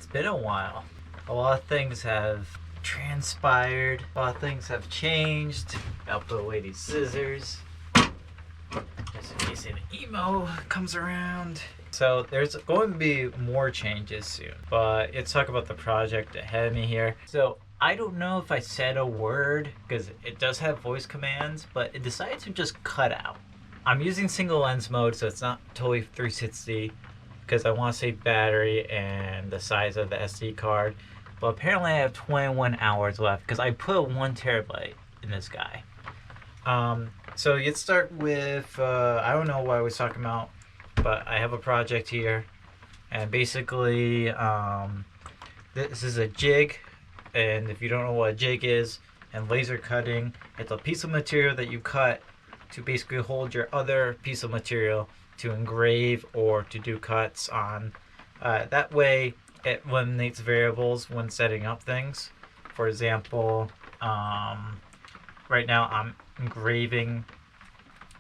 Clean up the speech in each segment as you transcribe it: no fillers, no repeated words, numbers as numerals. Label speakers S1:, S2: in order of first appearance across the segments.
S1: It's been a while. A lot of things have transpired. A lot of things have changed. I'll put away these scissors. Just in case an emo comes around. So there's going to be more changes soon. But let's talk about the project ahead of me here. So I don't know if I said a word, because it does have voice commands, but it decided to just cut out. I'm using single lens mode, so it's not totally 360, because I want to save battery and the size of the SD card. But apparently I have 21 hours left, because I put 1 terabyte in this guy. So let's start with, I don't know what I was talking about, but I have a project here. And basically, this is a jig. And if you don't know what a jig is, and laser cutting, it's a piece of material that you cut to basically hold your other piece of material to engrave or to do cuts on. That way it eliminates variables when setting up things. For example, right now I'm engraving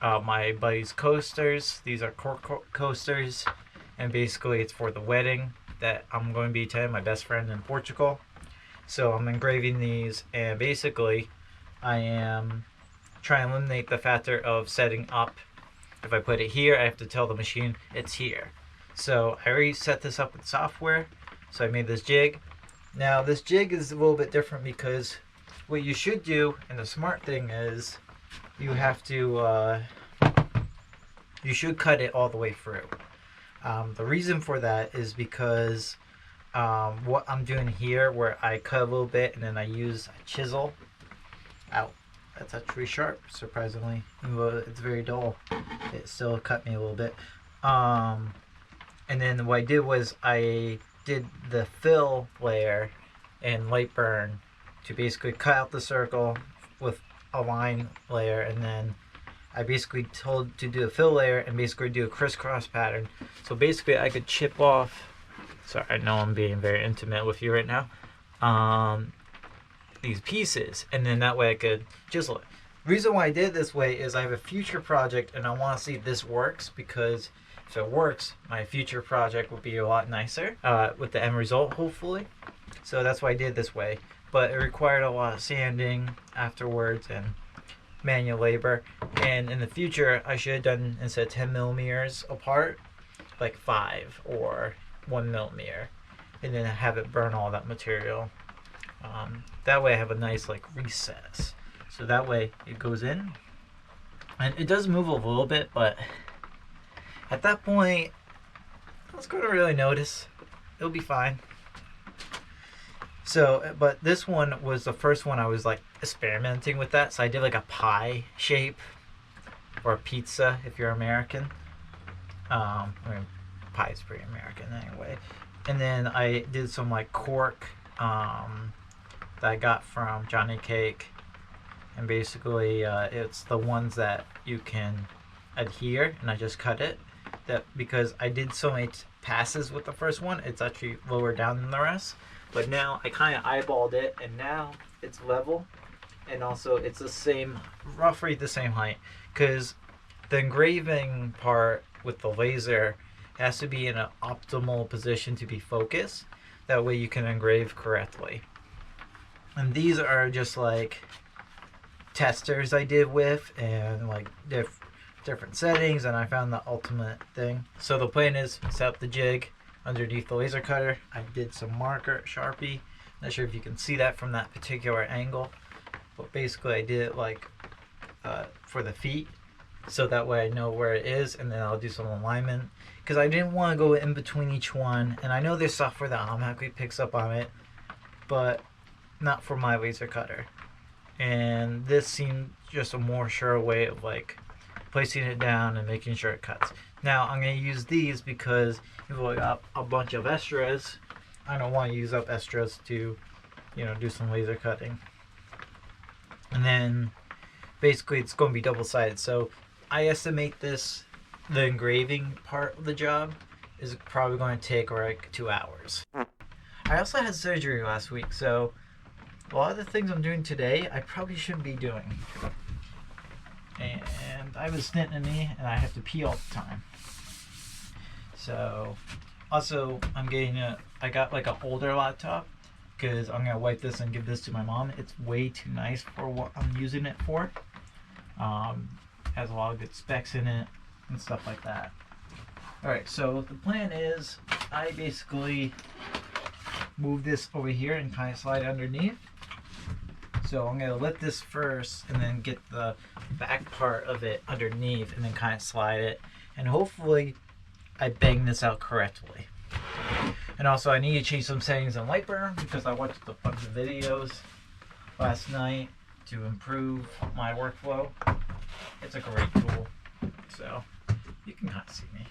S1: my buddy's coasters. These are cork coasters, and basically it's for the wedding that I'm going to be attending, my best friend in Portugal. So I'm engraving these, and basically I am trying to eliminate the factor of setting up. If I put it here, I have to tell the machine it's here. So I already set this up with software. So I made this jig. Now this jig is a little bit different, because what you should do, and the smart thing is, you have to, you should cut it all the way through. The reason for that is because what I'm doing here, where I cut a little bit and then I use a chisel. Ow. That's actually sharp, surprisingly. It's very dull. It still cut me a little bit. And then what I did was I did the fill layer in light burn to basically cut out the circle with a line layer, and then I basically told to do a fill layer and basically do a crisscross pattern. So basically I could chip off, sorry, I know I'm being very intimate with you right now, these pieces, and then that way I could chisel it. The reason why I did it this way is I have a future project and I want to see if this works, because if it works, my future project will be a lot nicer with the end result, hopefully. So that's why I did it this way. But it required a lot of sanding afterwards and manual labor. And in the future, I should have done, instead of 10 millimeters apart, like 5 or 1 millimeter, and then have it burn all that material. That way I have a nice like recess. So that way it goes in, and it does move a little bit, but at that point, I was going to really notice. It'll be fine. So, but this one was the first one I was like experimenting with that. So I did like a pie shape, or a pizza if you're American. I mean, pie is pretty American anyway. And then I did some like cork that I got from Johnny Cake, and basically it's the ones that you can adhere, and I just cut it. That because I did so many passes with the first one, it's actually lower down than the rest. But now I kind of eyeballed it, and now it's level, and also it's the same, roughly the same height, because the engraving part with the laser has to be in an optimal position to be focused. That way you can engrave correctly. And these are just like testers I did with, and like different settings, and I found the ultimate thing. So the plan is set up the jig underneath the laser cutter. I did some marker, Sharpie. Not sure if you can see that from that particular angle, but basically I did it like for the feet, so that way I know where it is, and then I'll do some alignment, because I didn't want to go in between each one. And I know there's software that automatically picks up on it, but not for my laser cutter. And this seemed just a more sure way of like placing it down and making sure it cuts. Now I'm going to use these because if I got a bunch of extras, I don't want to use up extras to, you know, do some laser cutting. And then basically it's going to be double-sided. So I estimate this, the engraving part of the job is probably going to take like 2 hours. I also had surgery last week, so a lot of the things I'm doing today I probably shouldn't be doing. And I have a stent in me, and I have to pee all the time. So Also, I got like an older laptop because I'm gonna wipe this and give this to my mom. It's way too nice for what I'm using it for. Has a lot of good specs in it and stuff like that. Alright, so the plan is I basically move this over here and kind of slide underneath. So I'm gonna lift this first and then get the back part of it underneath and then kind of slide it, and hopefully I bang this out correctly. And also I need to change some settings in Lightburn because I watched a bunch of videos last night to improve my workflow. It's a great tool, so you can kind of see me.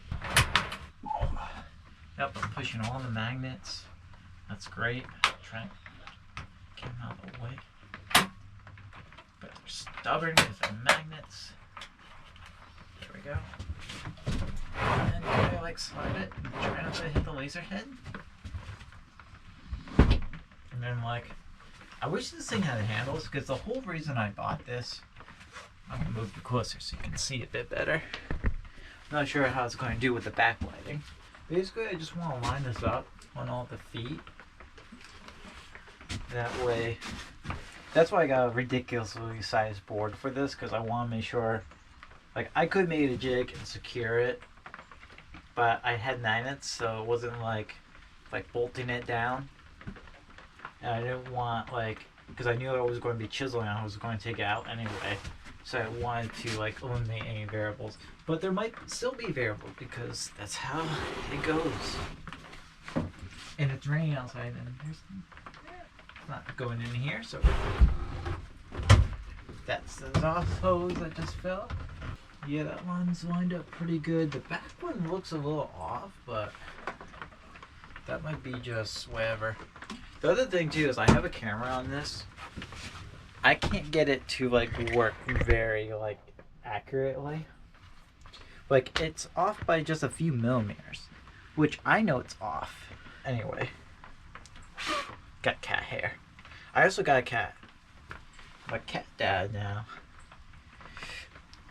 S1: Yep, I'm pushing all the magnets. That's great. Trying to get them out of the way. But they're stubborn because they're magnets. There we go. And I like slide it and try not to hit the laser head. And then like, I wish this thing had handles because the whole reason I bought this, I'm gonna move it closer so you can see a bit better. I'm not sure how it's going to do with the backlighting. Basically, I just want to line this up on all the feet. That way, that's why I got a ridiculously sized board for this, because I want to make sure, like, I could make a jig and secure it, but I had magnets, so it wasn't like bolting it down. And I didn't want, like, because I knew I was going to be chiseling, I was going to take it out anyway. So I wanted to like eliminate any variables, but there might still be variables because that's how it goes. And it's raining outside, and there's not going in here, so that's the exhaust hose that just fell. Yeah, that one's lined up pretty good. The back one looks a little off, but that might be just whatever. The other thing too is I have a camera on this. I can't get it to like work very like accurately. Like it's off by just a few millimeters, which I know it's off. Anyway, got cat hair. I also got a cat. I'm a cat dad now.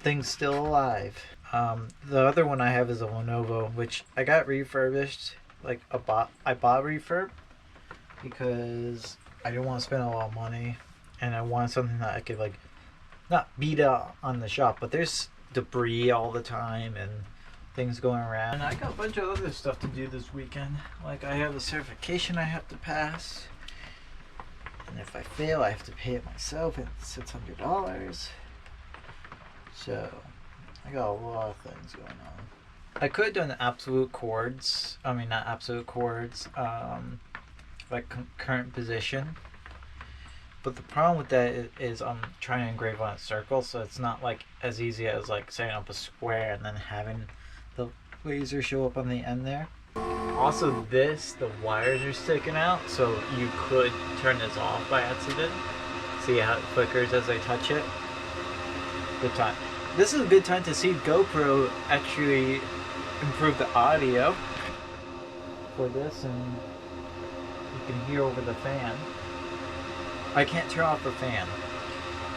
S1: Thing's still alive. The other one I have is a Lenovo, which I got refurbished. Like I bought refurb because I didn't want to spend a lot of money. And I wanted something that I could like, not beat up on the shop, but there's debris all the time and things going around. And I got a bunch of other stuff to do this weekend. Like I have a certification I have to pass. And if I fail, I have to pay it myself. It's $600. So I got a lot of things going on. I could have done absolute chords. I mean, not absolute chords. Like current position. But the problem with that is I'm trying to engrave on a circle, so it's not like as easy as like setting up a square and then having the laser show up on the end there. Also the wires are sticking out, so you could turn this off by accident. See how it flickers as I touch it? Good time. This is a good time to see GoPro actually improve the audio for this, and you can hear over the fan. I can't turn off the fan.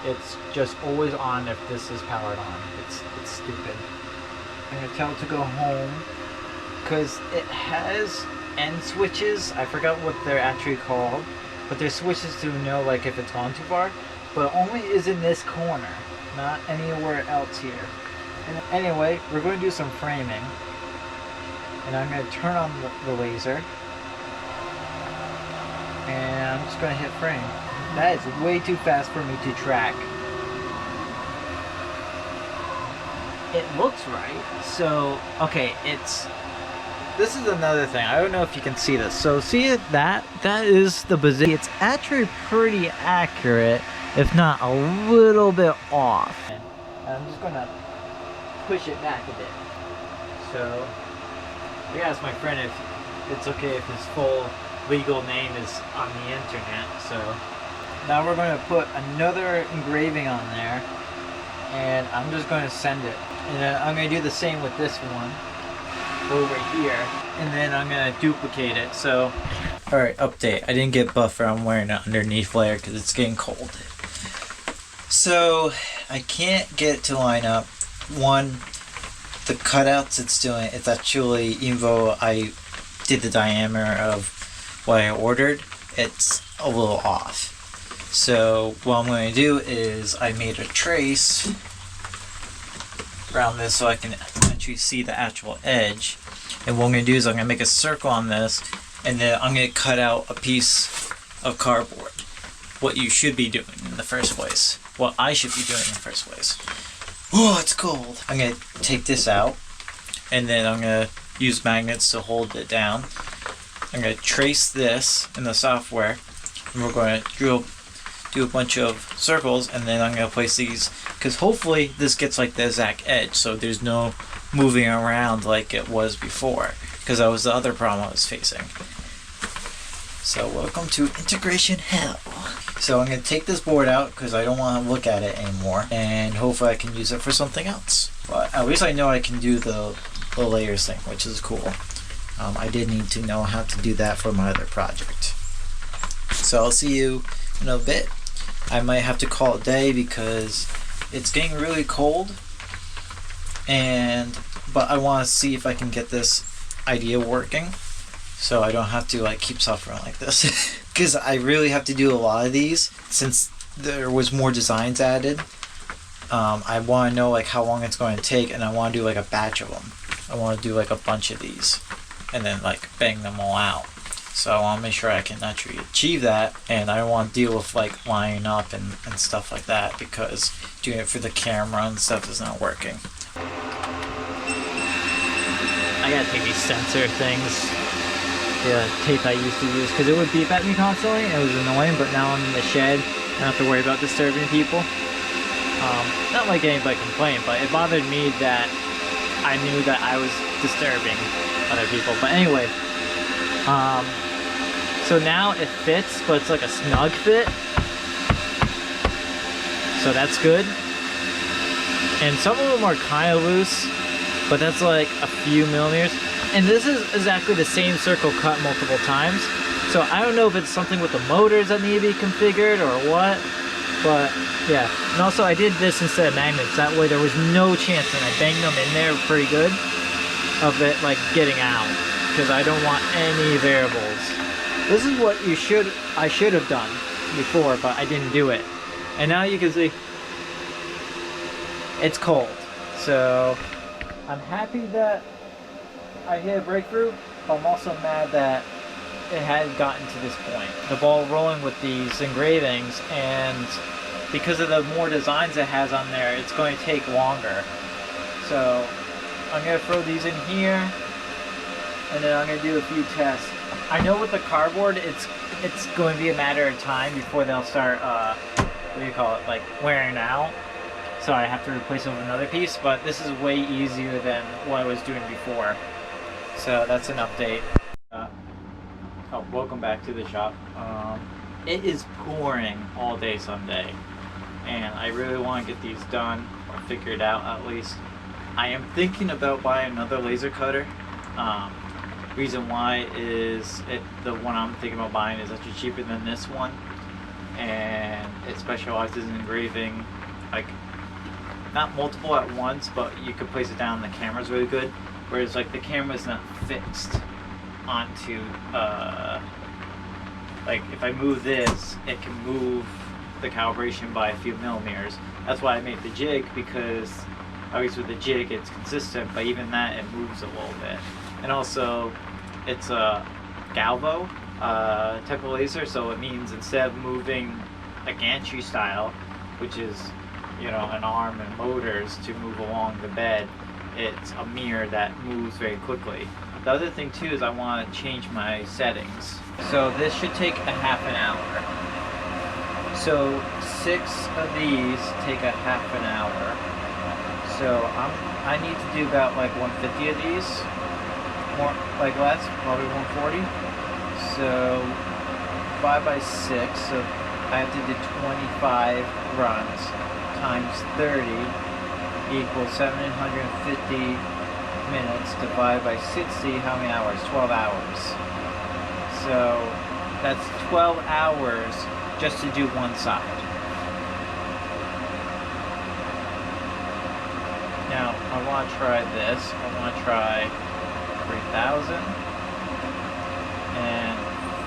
S1: It's just always on if this is powered on. It's stupid. I'm gonna tell it to go home because it has end switches. I forgot what they're actually called, but there's switches to know like if it's gone too far, but only is in this corner, not anywhere else here. And anyway, we're going to do some framing, and I'm going to turn on the laser, and I'm just going to hit frame. That is way too fast for me to track. It looks right. So, okay, this is another thing. I don't know if you can see this. So see it, that is the position. It's actually pretty accurate, if not a little bit off. And I'm just gonna push it back a bit. So I asked my friend if it's okay if his full legal name is on the internet. So now we're going to put another engraving on there, and I'm just going to send it. And then I'm going to do the same with this one over here, and then I'm going to duplicate it. So, alright, update. I didn't get buffer. I'm wearing an underneath layer because it's getting cold. So, I can't get it to line up. One, the cutouts it's doing, it's actually, even though I did the diameter of what I ordered, it's a little off. So what I'm going to do is I made a trace around this so I can actually see the actual edge. And what I'm going to do is I'm going to make a circle on this, and then I'm going to cut out a piece of cardboard. What you should be doing in the first place. What I should be doing in the first place. Oh, it's cold. I'm going to take this out, and then I'm going to use magnets to hold it down. I'm going to trace this in the software, and we're going to do a bunch of circles, and then I'm going to place these, because hopefully this gets like the exact edge, so there's no moving around like it was before, because that was the other problem I was facing. So welcome to integration hell. So I'm going to take this board out because I don't want to look at it anymore, and hopefully I can use it for something else. But at least I know I can do the layers thing, which is cool. I did need to know how to do that for my other project. So I'll see you in a bit. I might have to call it a day because it's getting really cold, but I want to see if I can get this idea working so I don't have to like keep suffering like this. Because I really have to do a lot of these since there was more designs added. I want to know like how long it's going to take, and I want to do like a batch of them. I want to do like a bunch of these and then like bang them all out. So I want to make sure I can actually achieve that, and I don't want to deal with like lining up and stuff like that, because doing it for the camera and stuff is not working. I gotta take these sensor things, the tape I used to use, because it would beep at me constantly. It was annoying, but now I'm in the shed. I don't have to worry about disturbing people. Not like anybody complained, but it bothered me that I knew that I was disturbing other people. But anyway, so now it fits, but it's like a snug fit. So that's good. And some of them are kind of loose, but that's like a few millimeters. And this is exactly the same circle cut multiple times. So I don't know if it's something with the motors that need to be configured or what, but yeah. And also I did this instead of magnets. That way there was no chance, and I banged them in there pretty good, of it like getting out, because I don't want any variables. This is what I should have done before, but I didn't do it. And now you can see it's cold. So I'm happy that I hit a breakthrough, but I'm also mad that it had gotten to this point. The ball rolling with these engravings, and because of the more designs it has on there, it's going to take longer. So I'm going to throw these in here, and then I'm going to do a few tests. I know with the cardboard, it's going to be a matter of time before they'll start, what do you call it, like wearing out. So I have to replace it with another piece, but this is way easier than what I was doing before. So that's an update. Welcome back to the shop. It is pouring all day Sunday, and I really want to get these done, or figured out at least. I am thinking about buying another laser cutter. Reason why is the one I'm thinking about buying is actually cheaper than this one, and it specializes in engraving, like not multiple at once, but you could place it down and the camera's really good. Whereas like the camera's not fixed onto, like if I move this, it can move the calibration by a few millimeters. That's why I made the jig, because obviously with the jig it's consistent, but even that it moves a little bit. And also it's a galvo type of laser, so it means instead of moving a gantry style, which is, you know, an arm and motors to move along the bed, it's a mirror that moves very quickly. The other thing too is I want to change my settings. So this should take a half an hour. So 6 of these take a half an hour. So I need to do about like 150 of these. More, like less, probably 140. So 5 by 6, so I have to do 25 runs times 30 equals 750 minutes divided by 60. How many hours? 12 hours. So that's 12 hours just to do one side. Now I want to try this. I want to try 3,000.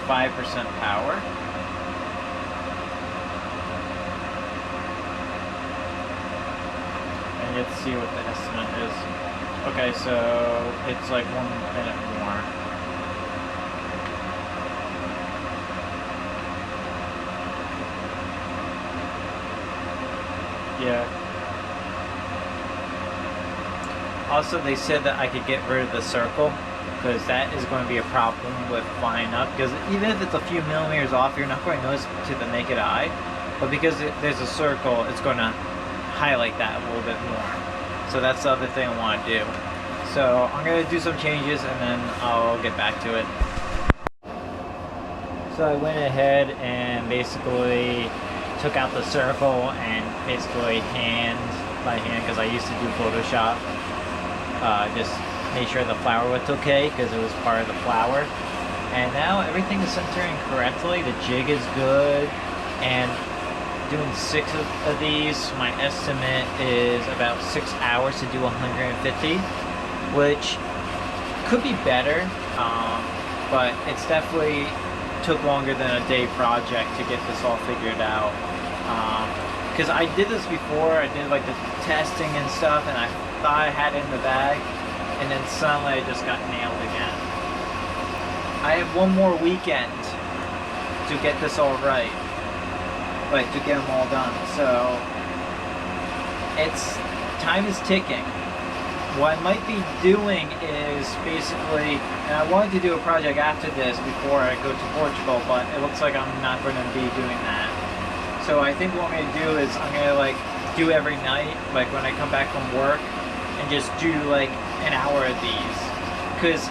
S1: 5% power. And let's see what the estimate is. Okay, so it's like 1 minute more. Yeah. Also, they said that I could get rid of the circle, because that is going to be a problem with flying up, because even if it's a few millimeters off, you're not going to notice to the naked eye, but because there's a circle, it's going to highlight that a little bit more. So that's the other thing I want to do. So I'm going to do some changes and then I'll get back to it. So I went ahead and basically took out the circle and basically by hand, because I used to do Photoshop, just made sure the flower looked okay because it was part of the flower. And now everything is centering correctly. The jig is good, and doing 6 of these, my estimate is about 6 hours to do 150, which could be better, but it's definitely took longer than a day project to get this all figured out. Because I did this before, I did like the testing and stuff, and I thought I had it in the bag, and then suddenly I just got nailed again. I have one more weekend to get this all right, like to get them all done. So time is ticking. What I might be doing is basically, and I wanted to do a project after this before I go to Portugal, but it looks like I'm not going to be doing that. So I think what I'm going to do is I'm going to like do every night, like when I come back from work, and just do like an hour of these. Because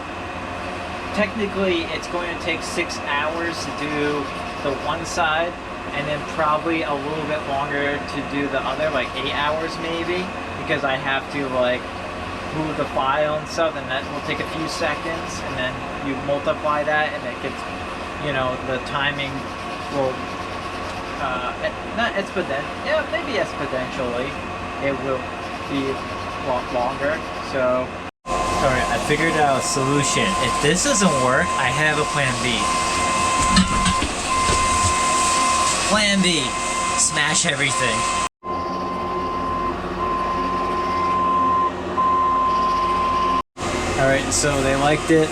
S1: technically it's going to take 6 hours to do the one side, and then probably a little bit longer to do the other, like 8 hours maybe, because I have to like move the file and stuff, and that will take a few seconds, and then you multiply that, and it gets, you know, the timing will not maybe exponentially, it will be a lot longer. So alright, I figured out a solution. If this doesn't work, I have a plan B. Plan B. Smash everything. Alright, so they liked it,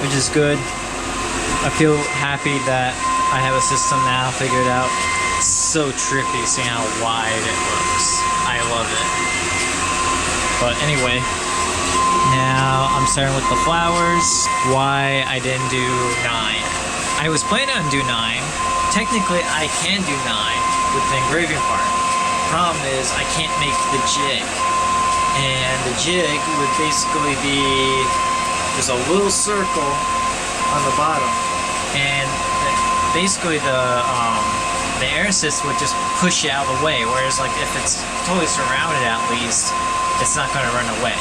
S1: which is good. I feel happy that I have a system now figured out. It's so trippy seeing how wide it looks. I love it. But anyway, now I'm starting with the flowers. Why I didn't do 9. I was planning on do 9. Technically I can do 9 with the engraving part. Problem is I can't make the jig. And the jig would basically be just a little circle on the bottom, and basically the air assist would just push it out of the way, whereas like if it's totally surrounded at least, it's not going to run away.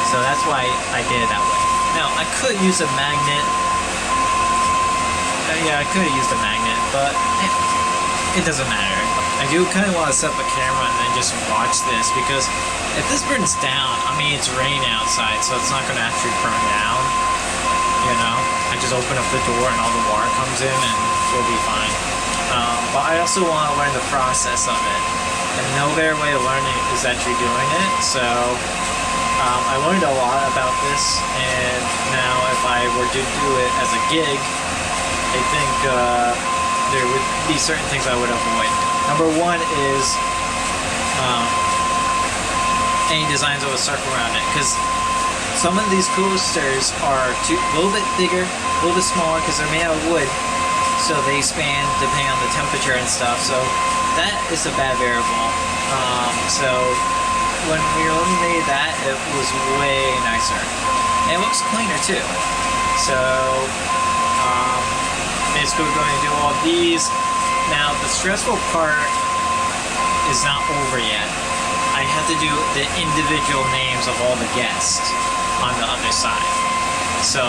S1: So that's why I did it that way. Now I could use a magnet. Yeah, I could have used a magnet, but it doesn't matter. I do kind of want to set up a camera and then just watch this, because if this burns down, I mean, it's raining outside, so it's not going to actually burn down, you know? I just open up the door and all the water comes in and we'll be fine. But I also want to learn the process of it. And no better way of learning is actually doing it, so I learned a lot about this, and now if I were to do it as a gig, I think there would be certain things I would avoid. Number 1 is any designs with a circle around it, because some of these coasters are a little bit bigger, a little bit smaller, because they're made out of wood, so they expand depending on the temperature and stuff, so that is a bad variable. So when we eliminated that, it was way nicer. And it looks cleaner too. So basically we're going to do all of these. Now the stressful part is not over yet. I have to do the individual names of all the guests on the other side. So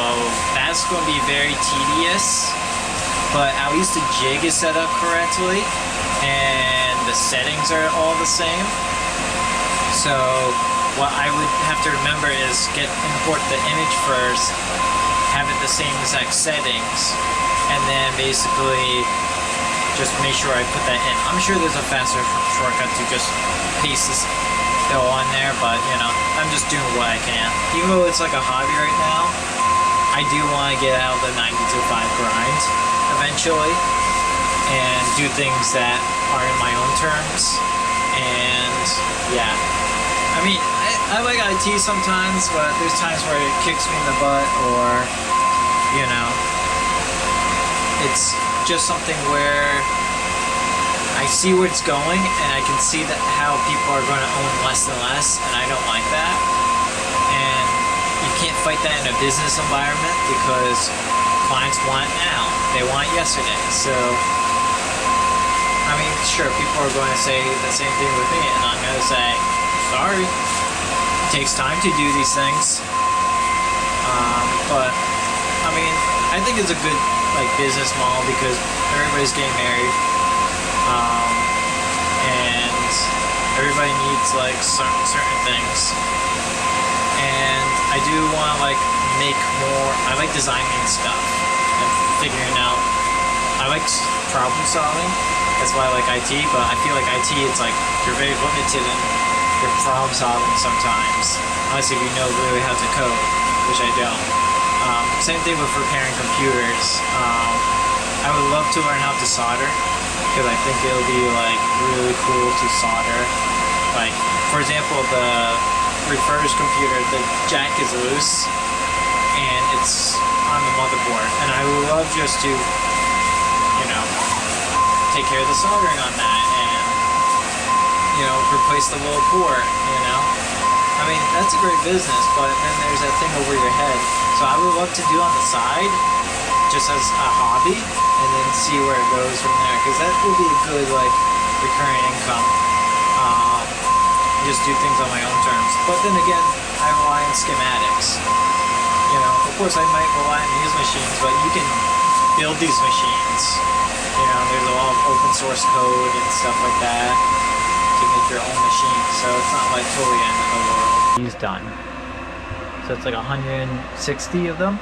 S1: that's going to be very tedious, but at least the jig is set up correctly and the settings are all the same. So what I would have to remember is import the image first, have it the same exact settings, and then basically just make sure I put that in. I'm sure there's a faster shortcut to just paste this dough on there, but you know, I'm just doing what I can. Even though it's like a hobby right now, I do want to get out of the 90 to 5 grind eventually and do things that are in my own terms. And yeah, I mean, I like IT sometimes, but there's times where it kicks me in the butt, or you know, it's just something where I see where it's going and I can see that how people are going to own less and less, and I don't like that. And you can't fight that in a business environment because clients want it now. They want it yesterday. So, I mean, sure, people are going to say the same thing with me, and I'm going to say, sorry, it takes time to do these things. But, I mean, I think it's a good like business model because everybody's getting married. And everybody needs like certain things. And I do want to like make more. I like designing stuff and figuring out. I like problem solving. That's why I like IT. But I feel like IT, it's like you're very limited in your problem solving sometimes, unless if you know really how to code, which I don't. Same thing with repairing computers. I would love to learn how to solder because I think it'll be like really cool to solder. Like, for example, the refurbished computer, the jack is loose and it's on the motherboard, and I would love just to, you know, take care of the soldering on that and, you know, replace the little port, you know. I mean, that's a great business, but then there's that thing over your head. So I would love to do on the side, just as a hobby, and then see where it goes from there, because that will be a good like recurring income. Just do things on my own terms. But then again, I rely on schematics. You know, of course I might rely on these machines, but you can build these machines. You know, there's a lot of open source code and stuff like that to make your own machine. So it's not like totally end of the world. He's done. So it's like 160 of them.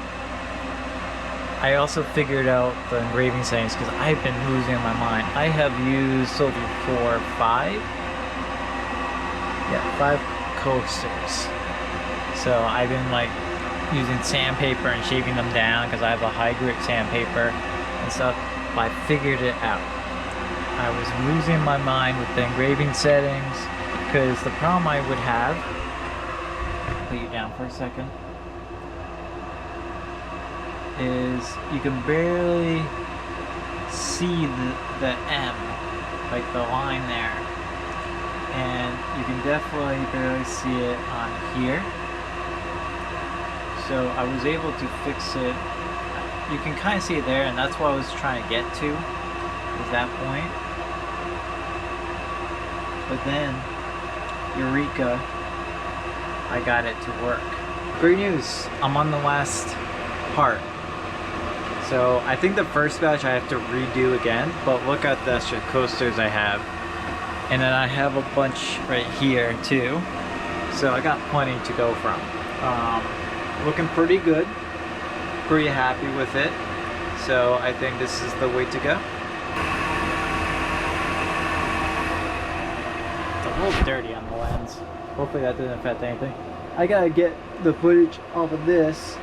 S1: I also figured out the engraving settings because I've been losing my mind. I have used so far 5 coasters. So I've been like using sandpaper and shaving them down because I have a high grit sandpaper and stuff. But I figured it out. I was losing my mind with the engraving settings because the problem I would have, put you down for a second, is you can barely see the M, like the line there, and you can definitely barely see it on here. So I was able to fix it. You can kind of see it there, and that's what I was trying to get to, is that point. But then, Eureka, I got it to work. Great news, I'm on the last part. So I think the first batch I have to redo again, but look at the extra coasters I have. And then I have a bunch right here too. So I got plenty to go from. Looking pretty good. Pretty happy with it. So I think this is the way to go. It's a little dirty on the lens. Hopefully that doesn't affect anything. I gotta get the footage off of this